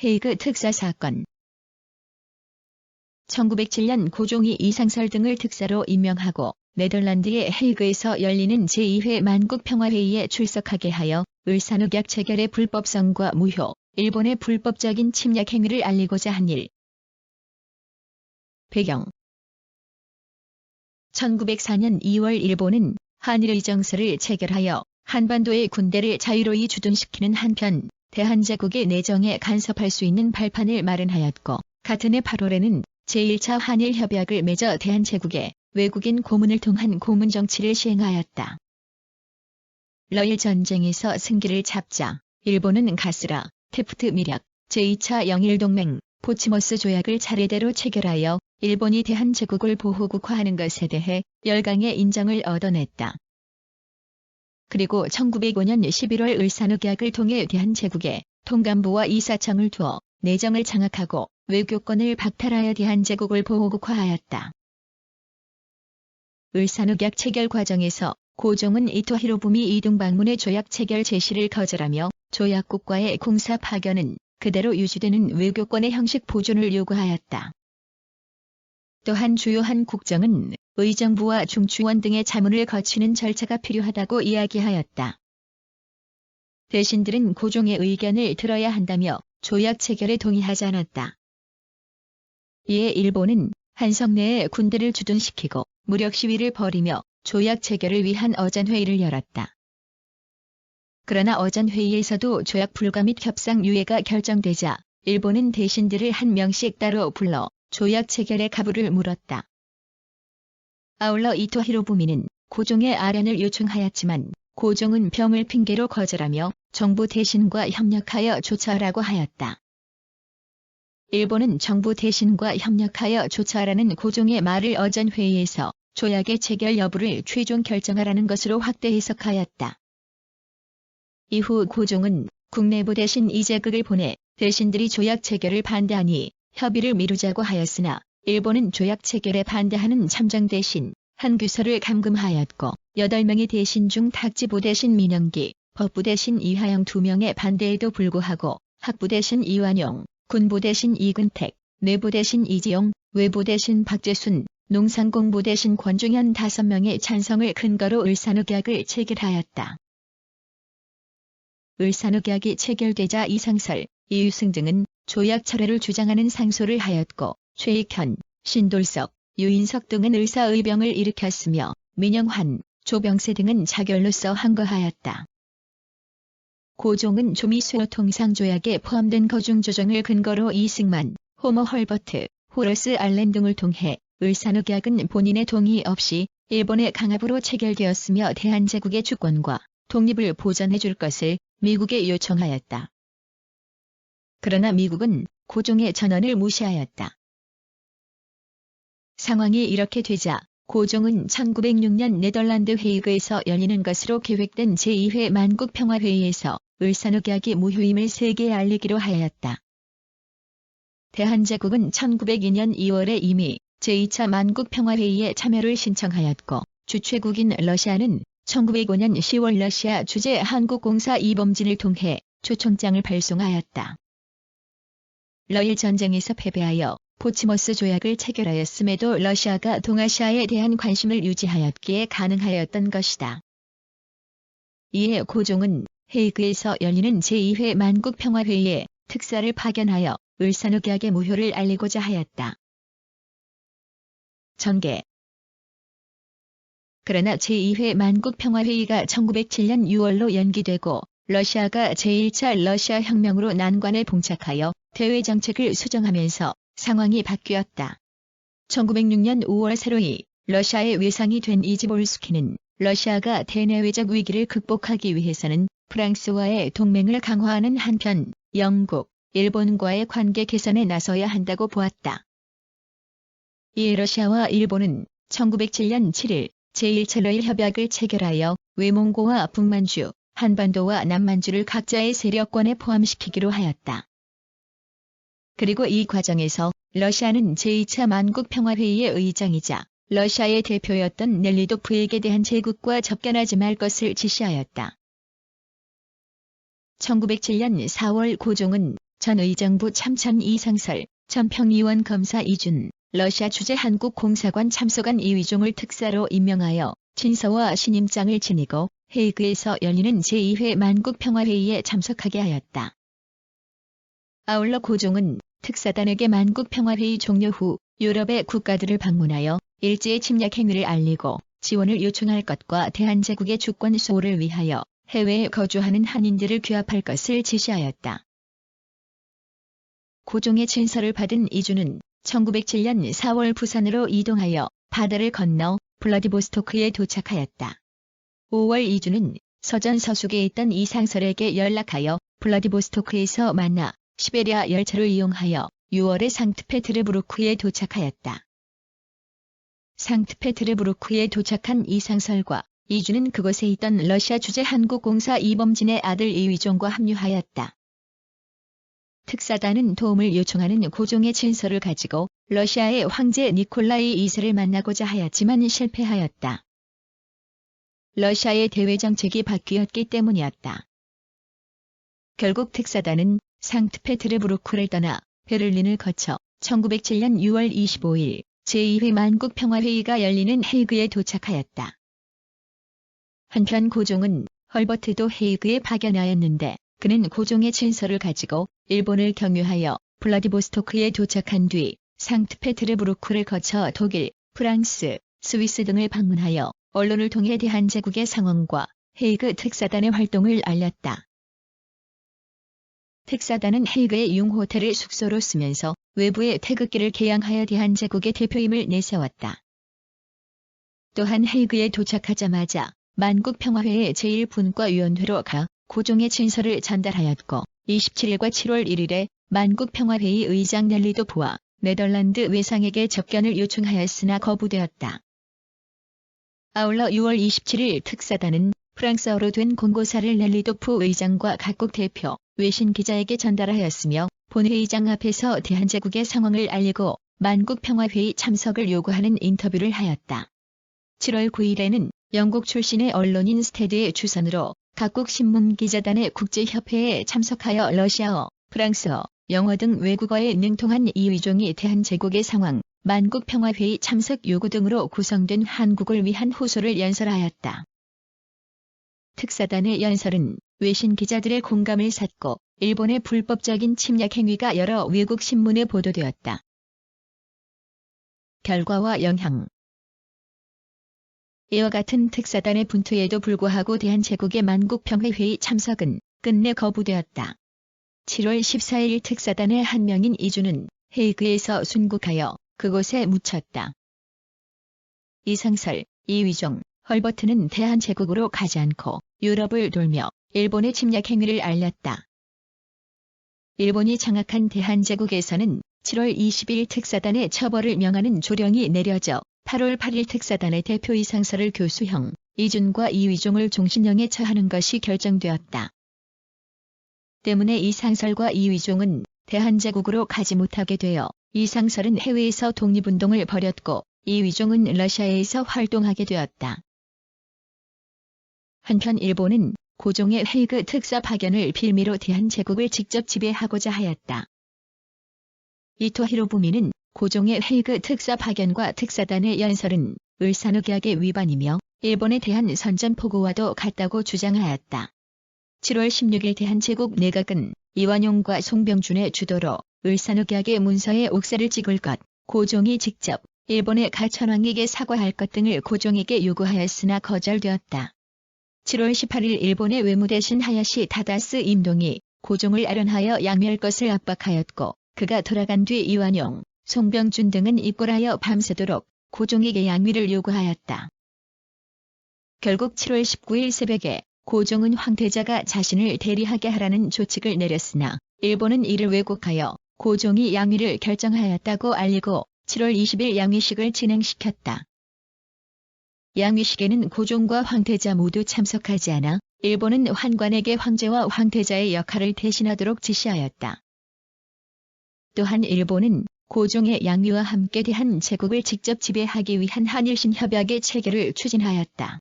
헤이그 특사 사건. 1907년 고종이 이상설 등을 특사로 임명하고 네덜란드의 헤이그에서 열리는 제2회 만국평화회의에 출석하게 하여 을사늑약 체결의 불법성과 무효, 일본의 불법적인 침략 행위를 알리고자 한 일. 배경 1904년 2월 일본은 한일의정서를 체결하여 한반도의 군대를 자유로이 주둔시키는 한편 대한제국의 내정에 간섭할 수 있는 발판을 마련하였고, 같은 해 8월에는 제1차 한일협약을 맺어 대한제국에 외국인 고문을 통한 고문 정치를 시행하였다. 러일 전쟁에서 승기를 잡자 일본은 가스라, 테프트 밀약, 제2차 영일동맹, 포츠머스 조약을 차례대로 체결하여 일본이 대한제국을 보호국화하는 것에 대해 열강의 인정을 얻어냈다. 그리고 1905년 11월 을사늑약을 통해 대한제국에 통감부와 이사청을 두어 내정을 장악하고 외교권을 박탈하여 대한제국을 보호국화하였다. 을사늑약 체결 과정에서 고종은 이토 히로부미 이등 방문의 조약 체결 제시를 거절하며 조약국과의 공사 파견은 그대로 유지되는 외교권의 형식 보존을 요구하였다. 또한 주요한 국정은 의정부와 중추원 등의 자문을 거치는 절차가 필요하다고 이야기하였다. 대신들은 고종의 의견을 들어야 한다며 조약 체결에 동의하지 않았다. 이에 일본은 한성 내에 군대를 주둔시키고 무력 시위를 벌이며 조약 체결을 위한 어전회의를 열었다. 그러나 어전회의에서도 조약 불가 및 협상 유예가 결정되자 일본은 대신들을 한 명씩 따로 불러 조약 체결의 가부를 물었다. 아울러 이토 히로부미는 고종의 아련을 요청하였지만 고종은 병을 핑계로 거절하며 정부 대신과 협력하여 조처하라고 하였다. 일본은 정부 대신과 협력하여 조처하라는 고종의 말을 어전회의에서 조약의 체결 여부를 최종 결정하라는 것으로 확대 해석하였다. 이후 고종은 국내부 대신 이재극을 보내 대신들이 조약 체결을 반대하니 협의를 미루자고 하였으나 일본은 조약 체결에 반대하는 참정 대신 한규서를 감금하였고 8명의 대신 중 탁지부 대신 민영기, 법부 대신 이화영 2명의 반대에도 불구하고 학부 대신 이완용, 군부 대신 이근택, 내부 대신 이지용, 외부 대신 박재순, 농상공부 대신 권중현 5명의 찬성을 근거로 을사늑약을 체결하였다. 을사늑약이 체결되자 이상설, 이유승 등은 조약 철회를 주장하는 상소를 하였고 최익현, 신돌석, 유인석 등은 의사의병을 일으켰으며 민영환, 조병세 등은 자결로서 항거하였다. 고종은 조미수호 통상조약에 포함된 거중 조정을 근거로 이승만, 호머 헐버트, 호러스 알렌 등을 통해 을사늑약은 본인의 동의 없이 일본의 강압으로 체결되었으며 대한제국의 주권과 독립을 보전해 줄 것을 미국에 요청하였다. 그러나 미국은 고종의 전언을 무시하였다. 상황이 이렇게 되자 고종은 1906년 네덜란드 헤이그에서 열리는 것으로 계획된 제2회 만국평화회의에서 을사늑약이 무효임을 세계에 알리기로 하였다. 대한제국은 1902년 2월에 이미 제2차 만국평화회의에 참여를 신청하였고 주최국인 러시아는 1905년 10월 러시아 주재 한국공사 이범진을 통해 초청장을 발송하였다. 러일 전쟁에서 패배하여 포츠머스 조약을 체결하였음에도 러시아가 동아시아에 대한 관심을 유지하였기에 가능하였던 것이다. 이에 고종은 헤이그에서 열리는 제2회 만국평화회의에 특사를 파견하여 을사늑약의 무효를 알리고자 하였다. 전개. 그러나 제2회 만국평화회의가 1907년 6월로 연기되고 러시아가 제1차 러시아 혁명으로 난관에 봉착하여 대외 정책을 수정하면서 상황이 바뀌었다. 1906년 5월 새로이 러시아의 외상이 된 이지볼스키는 러시아가 대내외적 위기를 극복하기 위해서는 프랑스와의 동맹을 강화하는 한편 영국, 일본과의 관계 개선에 나서야 한다고 보았다. 이에 러시아와 일본은 1907년 7일 제1차 러일 협약을 체결하여 외몽고와 북만주, 한반도와 남만주를 각자의 세력권에 포함시키기로 하였다. 그리고 이 과정에서 러시아는 제2차 만국평화회의의 의장이자 러시아의 대표였던 넬리도프에게 대한 제국과 접견하지 말 것을 지시하였다. 1907년 4월 고종은 전 의정부 참천 이상설, 전 평의원 검사 이준, 러시아 주재 한국공사관 참석한 이휘종을 특사로 임명하여 친서와 신임장을 지니고 헤이그에서 열리는 제2회 만국평화회의에 참석하게 하였다. 아울러 고종은 특사단에게 만국평화회의 종료 후 유럽의 국가들을 방문하여 일제의 침략 행위를 알리고 지원을 요청할 것과 대한제국의 주권 수호를 위하여 해외에 거주하는 한인들을 규합할 것을 지시하였다. 고종의 친서를 받은 이준은 1907년 4월 부산으로 이동하여 바다를 건너 블라디보스토크에 도착하였다. 5월 이준은 서전서숙에 있던 이상설에게 연락하여 블라디보스토크에서 만나 시베리아 열차를 이용하여 6월에 상트페테르부르크에 도착하였다. 상트페테르부르크에 도착한 이상설과 이준은 그곳에 있던 러시아 주재 한국공사 이범진의 아들 이휘종과 합류하였다. 특사단은 도움을 요청하는 고종의 친서를 가지고 러시아의 황제 니콜라이 2세를 만나고자 하였지만 실패하였다. 러시아의 대외 정책이 바뀌었기 때문이었다. 결국 특사단은 상트페테르부르크를 떠나 베를린을 거쳐 1907년 6월 25일 제2회 만국평화회의가 열리는 헤이그에 도착하였다. 한편 고종은 헐버트도 헤이그에 파견하였는데 그는 고종의 친서를 가지고 일본을 경유하여 블라디보스토크에 도착한 뒤 상트페테르부르크를 거쳐 독일, 프랑스, 스위스 등을 방문하여 언론을 통해 대한제국의 상황과 헤이그 특사단의 활동을 알렸다. 특사단은 헤이그의 융호텔을 숙소로 쓰면서 외부에 태극기를 개양하여 대한제국의 대표임을 내세웠다. 또한 헤이그에 도착하자마자 만국평화회의 제1분과위원회로 가 고종의 친서를 전달하였고 27일과 7월 1일에 만국평화회의 의장 넬리도프와 네덜란드 외상에게 접견을 요청하였으나 거부되었다. 아울러 6월 27일 특사단은 프랑스어로 된 공고사를 넬리도프 의장과 각국 대표, 외신 기자에게 전달하였으며 본회의장 앞에서 대한제국의 상황을 알리고 만국평화회의 참석을 요구하는 인터뷰를 하였다. 7월 9일에는 영국 출신의 언론인 스테드의 주선으로 각국 신문기자단의 국제협회에 참석하여 러시아어, 프랑스어, 영어 등 외국어에 능통한 이휘종이 대한제국의 상황, 만국평화회의 참석 요구 등으로 구성된 한국을 위한 호소를 연설하였다. 특사단의 연설은 외신 기자들의 공감을 샀고 일본의 불법적인 침략 행위가 여러 외국 신문에 보도되었다. 결과와 영향. 이와 같은 특사단의 분투에도 불구하고 대한제국의 만국평화회의 참석은 끝내 거부되었다. 7월 14일 특사단의 한 명인 이준은 헤이그에서 순국하여 그곳에 묻혔다. 이상설, 이휘종, 헐버트는 대한제국으로 가지 않고 유럽을 돌며 일본의 침략 행위를 알렸다. 일본이 장악한 대한제국에서는 7월 20일 특사단의 처벌을 명하는 조령이 내려져 8월 8일 특사단의 대표 이상설을 교수형, 이준과 이휘종을 종신형에 처하는 것이 결정되었다. 때문에 이상설과 이휘종은 대한제국으로 가지 못하게 되어 이상설은 해외에서 독립운동을 벌였고 이휘종은 러시아에서 활동하게 되었다. 한편 일본은 고종의 헤이그 특사 파견을 빌미로 대한제국을 직접 지배하고자 하였다. 이토 히로부미는 고종의 헤이그 특사 파견과 특사단의 연설은 을사늑약의 위반이며 일본에 대한 선전포고와도 같다고 주장하였다. 7월 16일 대한제국 내각은 이완용과 송병준의 주도로 을사늑약의 문서에 옥사를 찍을 것, 고종이 직접 일본의 가천왕에게 사과할 것 등을 고종에게 요구하였으나 거절되었다. 7월 18일 일본의 외무대신 하야시 타다스 임동이 고종을 아련하여 양멸 것을 압박하였고 그가 돌아간 뒤 이완용, 송병준 등은 입궐하여 밤새도록 고종에게 양위를 요구하였다. 결국 7월 19일 새벽에 고종은 황태자가 자신을 대리하게 하라는 조칙을 내렸으나 일본은 이를 왜곡하여 고종이 양위를 결정하였다고 알리고 7월 20일 양위식을 진행시켰다. 양위식에는 고종과 황태자 모두 참석하지 않아 일본은 환관에게 황제와 황태자의 역할을 대신하도록 지시하였다. 또한 일본은 고종의 양위와 함께 대한제국을 직접 지배하기 위한 한일신 협약의 체결을 추진하였다.